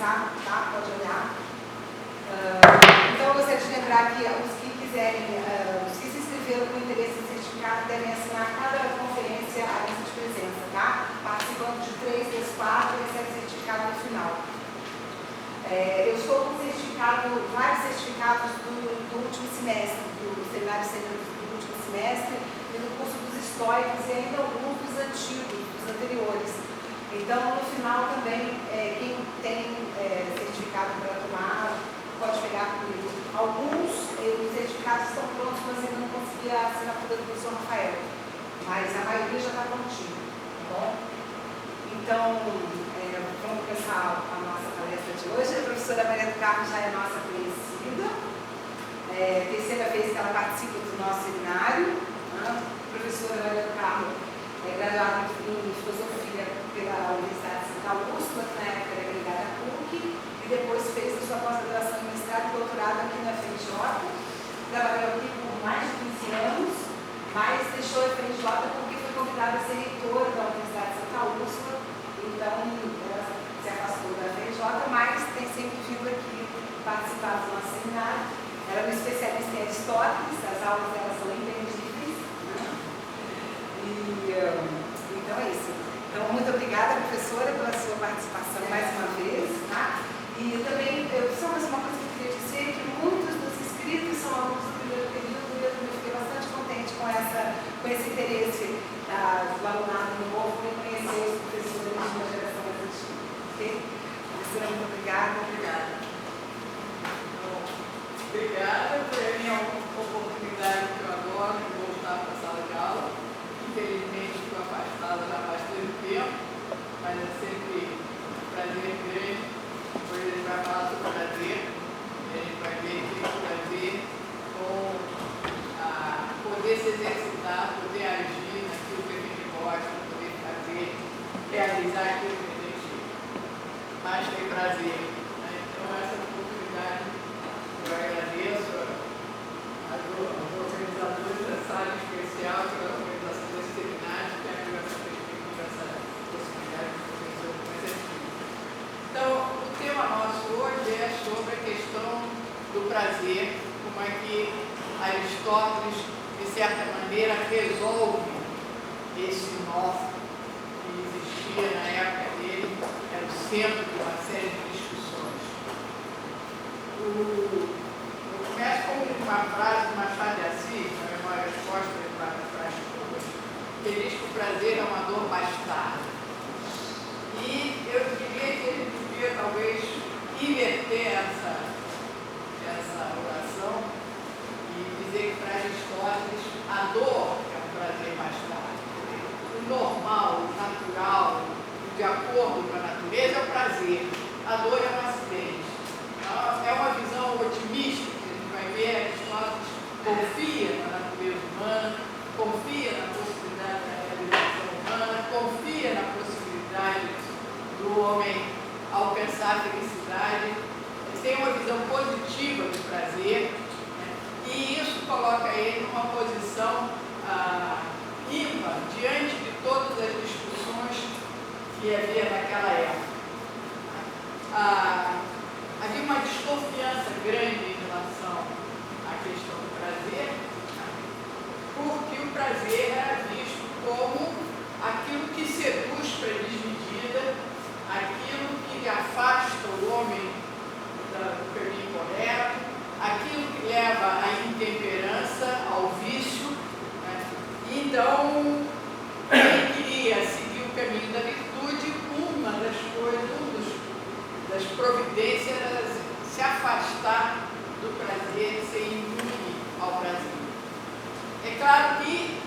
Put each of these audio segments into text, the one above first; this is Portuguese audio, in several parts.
começar, tá? Pode olhar. Então, eu gostaria de lembrar que os que quiserem, os que se inscreveram com interesse em certificado devem assinar cada conferência a lista de presença, tá? Participando de 3 das 4, recebe certificado no final. Eu estou com vários certificados do último semestre, do seminário do último semestre, e do curso dos históricos, e ainda alguns dos antigos, dos anteriores. Então, no final também, quem tem certificado para tomar, pode pegar comigo. Alguns, os certificados estão prontos, mas ainda não consegui a assinatura do professor Rafael. Mas a maioria já está prontinho, tá bom? Então, vamos começar a nossa palestra de hoje. A professora Maria do Carmo já é nossa conhecida. Terceira vez que ela participa do nosso seminário. A professora Maria do Carmo é graduada em filosofia pela Universidade de Santa Augusto, que na época era ligada à PUC, e depois fez a sua pós-graduação em mestrado e doutorado aqui na FRJ. Trabalhou aqui por mais de 15 anos, mas deixou a FRJ porque foi convidada a ser reitora da Universidade de Santa Augusto. Então, ela se afastou da FRJ, mas tem sempre vindo aqui participar do nosso seminário. Ela é uma especialista em Aristóteles, as aulas dela são imperdíveis, né? Então é isso. Então, muito obrigada, professora, pela sua participação mais uma vez, tá? E também, só mais uma coisa que eu queria dizer, que muitos dos inscritos são alunos do primeiro período, e eu fiquei bastante contente com esse interesse do alunado novo em conhecer os professores de uma geração mais antiga. Ok? Professora, muito obrigada. Obrigada, foi a minha oportunidade que eu adoro de voltar para a sala de aula. Infelizmente estou afastada já há bastante tempo, mas é sempre um prazer grande. Hoje a gente vai falar sobre o prazer, e a gente vai ver que tem prazer com poder se exercitar, poder agir naquilo que a gente gosta, poder fazer, realizar aquilo que a gente mais tem prazer. Então essa oportunidade eu agradeço aos organizadores dessa área especial, pela organização desse seminário, que abriu essa perspectiva, essa possibilidade de professor mais antigo. Então, o tema nosso hoje é sobre a questão do prazer, como é que Aristóteles, de certa maneira, resolve esse nó que existia na época dele, era o centro de uma série de discussões. Eu começo com uma frase do Machado de Assis, na memória resposta para as coisas, que diz que o prazer é uma dor bastarda. E eu diria que ele devia talvez inverter essa oração e dizer que para Aristóteles a dor é um prazer bastardo. O normal, o natural, o de acordo com a natureza é o prazer. A dor é um acidente. É uma visão otimista que a gente vai ver. Aristóteles confia na natureza humana, confia na possibilidade da realização humana, confia na possibilidade do homem alcançar a felicidade. Ele tem uma visão positiva do prazer, né? E isso coloca ele numa posição ímpar diante de todas as discussões que havia naquela época. Havia uma desconfiança grande em relação à questão do prazer, porque o prazer era visto como aquilo que seduz para a desmedida, aquilo que afasta o homem do caminho correto, aquilo que leva à intemperança, ao vício, né? Então, quem queria seguir o caminho da virtude, uma das coisas, das providências era se afastar do prazer, ser imune ao prazer. É claro que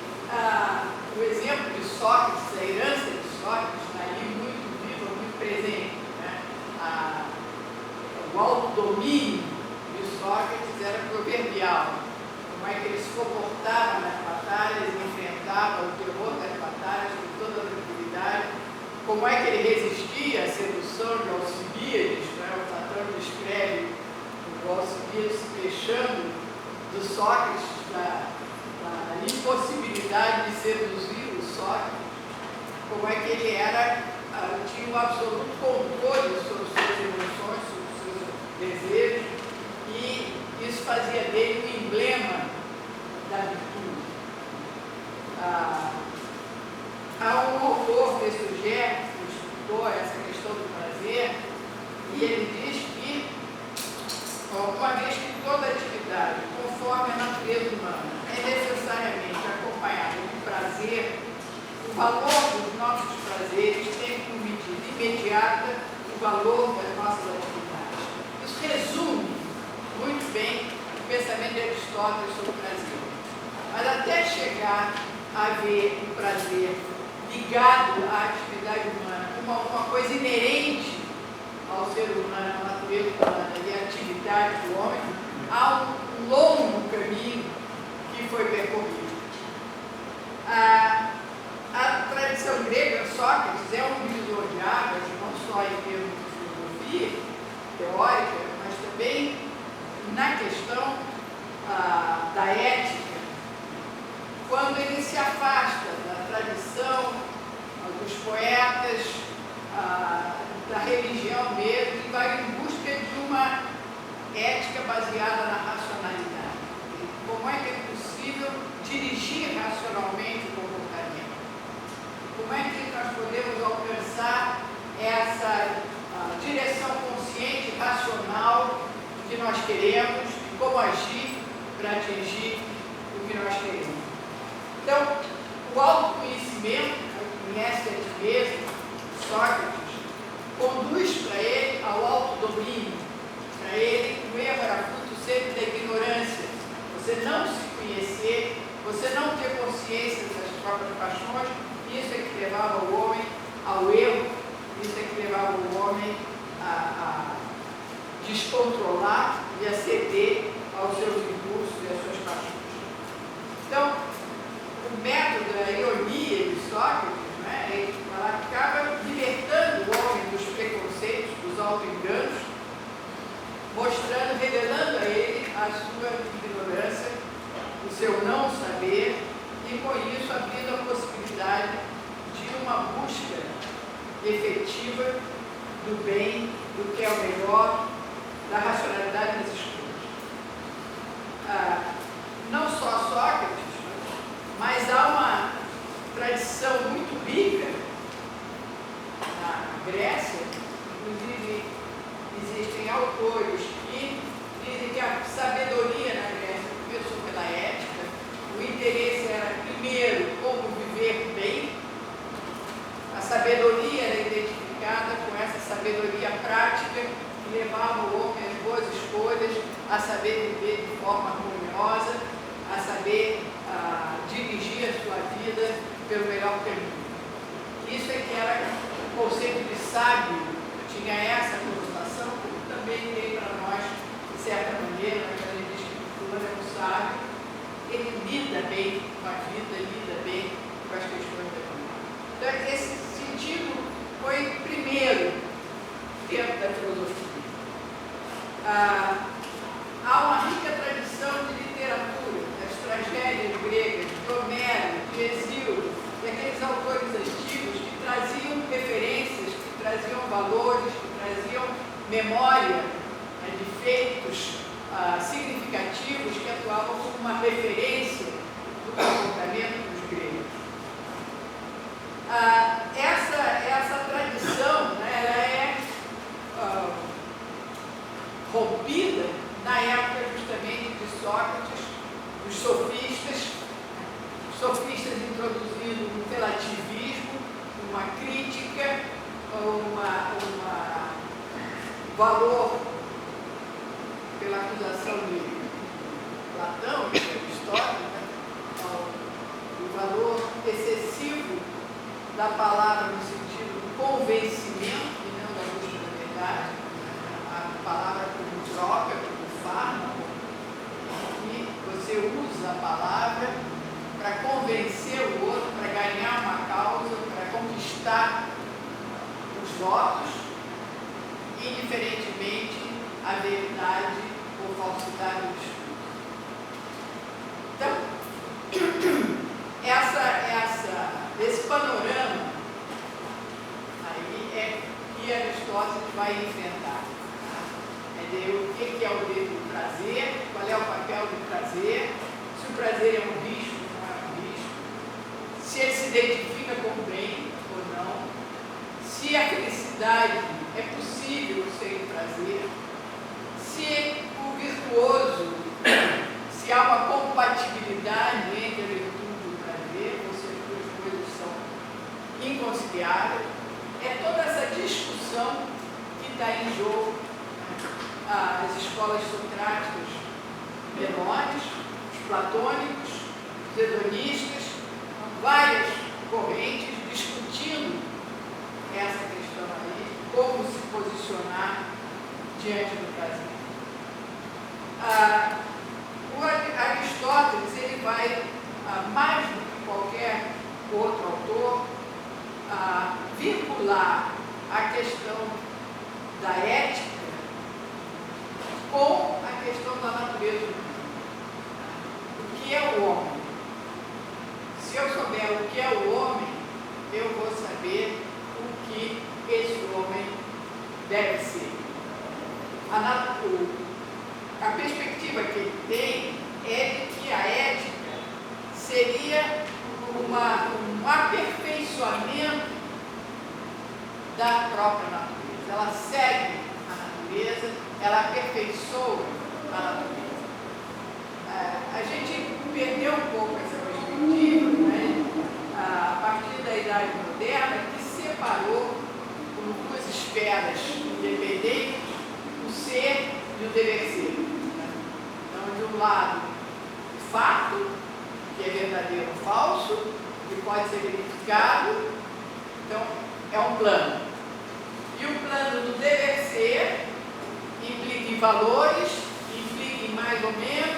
o exemplo de Sócrates, a herança de Sócrates, está ali muito viva, muito presente, né? O autodomínio de Sócrates era proverbial. Como é que ele se comportava nas batalhas, enfrentava o terror das batalhas com toda a tranquilidade, como é que ele resistia à sedução de Alcibíades, né? O Platão descreve o Alcibíades se queixando do Sócrates, da impossibilidade de seduzir o Sócrates, como é que ele era tinha um absoluto controle sobre suas emoções, sobre seus desejos, e isso fazia dele um emblema da virtude. Há um autor desse sujeito que estudou essa questão do prazer, e ele diz que, uma vez que toda atividade, conforme a natureza humana, é necessariamente acompanhada de prazer, o valor dos nossos prazeres tem como medida imediata o valor das nossas atividades. Isso resume muito bem o pensamento de Aristóteles sobre o prazer. Mas até chegar a ver o prazer ligado à atividade humana como uma coisa inerente ao ser humano, à natureza humana e à atividade do homem, há um longo caminho que foi percorrido. A tradição grega, Sócrates, é um divisor de águas, não só em termos de filosofia teórica, mas também na questão da ética, quando ele se afasta da tradição dos poetas, da religião mesmo, e vai em busca de uma ética baseada na racionalidade. Como é que é possível dirigir racionalmente o comportamento? Como é que nós podemos alcançar essa direção consciente, racional que nós queremos, e como agir para atingir o que nós queremos? Então, o autoconhecimento, conhece a ti mesmo, Sócrates, conduz para ele ao autodomínio. Para ele, o erro era fruto sempre da ignorância. Você não se conhecer, você não ter consciência das próprias paixões, isso é que levava o homem ao erro, isso é que levava o homem a descontrolar e a ceder aos seus impulsos e às suas paixões. Então, o método da ironia de Sócrates, ela acaba libertando o homem dos preconceitos, dos auto-enganos, mostrando, revelando a ele a sua ignorância, o seu não saber, e com isso abrindo a possibilidade de uma busca efetiva do bem, do que é o melhor, da racionalidade das escolhas. Não só Sócrates, mas há uma tradição muito rica na Grécia, inclusive existem autores que dizem que a sabedoria na Grécia começou pela ética, o interesse era primeiro como viver bem, a sabedoria era identificada com essa sabedoria prática que levava o homem às boas escolhas, a saber viver de forma harmoniosa, a saber dirigir a sua vida pelo melhor caminho. Isso é que era o conceito de sábio, tinha essa conotação, como também tem para nós, de certa maneira, quando a gente diz que o fulano é um sábio, ele lida bem com a vida, lida bem com as questões da vida. Então, esse sentido foi primeiro dentro da filosofia. Há uma rica tradição de literatura, das tragédias gregas, de Homero, de Hesíodo, e aqueles autores antigos que traziam referências, que traziam valores, que traziam memória de feitos significativos que atuavam como uma referência do comportamento dos gregos. Essa tradição, ela é rompida na época justamente de Sócrates, os sofistas introduzindo um relativismo, uma crítica, um valor pela acusação de Platão, de Aristóteles, o valor excessivo da palavra no sentido do convencimento e não da busca da verdade, a palavra como droga, como fármaco, e você usa a palavra para convencer o outro, para ganhar uma causa, para conquistar os votos, indiferentemente a verdade ou falsidade do discurso. Então, esse panorama aí que Aristóteles vai enfrentar. Tá? Quer dizer, o que é o dedo do prazer, qual é o papel do prazer, se o prazer é um risco ou não é um risco, se ele se identifica com o bem ou não, se a felicidade é possível sem prazer, se o virtuoso, se há uma compatibilidade entre a virtude e o prazer, ou se as duas coisas são inconciliáveis. É toda essa discussão que está em jogo. As escolas socráticas menores, os platônicos, os hedonistas, várias correntes discutindo essa questão aí, como se posicionar diante do prazer. O Aristóteles, ele vai, mais do que qualquer outro autor, vincular a questão da ética com a questão da natureza humana. O que é o homem? Se eu souber o que é o homem, eu vou saber o que esse homem deve ser. A perspectiva que ele tem é de que a ética seria um aperfeiçoamento da própria natureza. Ela segue a natureza, ela aperfeiçoa a natureza. A gente perdeu um pouco essa perspectiva, né? A partir da Idade Moderna, que separou como duas esferas independentes o ser e o dever ser. Né? Então, de um lado, o fato, que é verdadeiro ou falso, que pode ser verificado, então é um plano. E o plano do dever ser implica em valores, implica em mais ou menos,